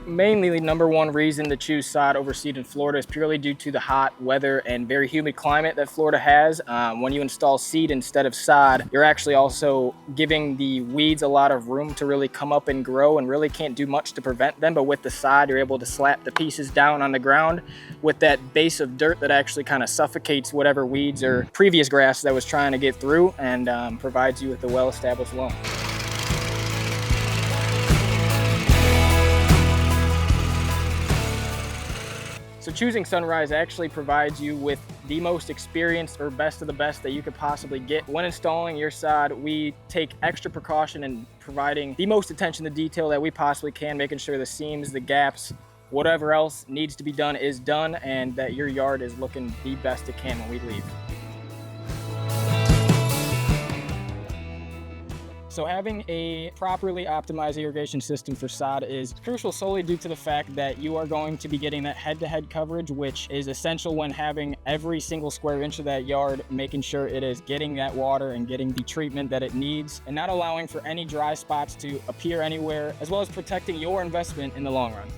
Mainly the number one reason to choose sod over seed in Florida is purely due to the hot weather and very humid climate that Florida has. When you install seed instead of sod, you're actually also giving the weeds a lot of room to really come up and grow, and really can't do much to prevent them. But with the sod, you're able to slap the pieces down on the ground with that base of dirt that actually kind of suffocates whatever weeds or previous grass that was trying to get through, and provides you with a well-established loam. So choosing Sunrise actually provides you with the most experienced or best of the best that you could possibly get. When installing your sod, we take extra precaution in providing the most attention to detail that we possibly can, making sure the seams, the gaps, whatever else needs to be done is done, and that your yard is looking the best it can when we leave. So having a properly optimized irrigation system for sod is crucial solely due to the fact that you are going to be getting that head-to-head coverage, which is essential when having every single square inch of that yard, making sure it is getting that water and getting the treatment that it needs, and not allowing for any dry spots to appear anywhere, as well as protecting your investment in the long run.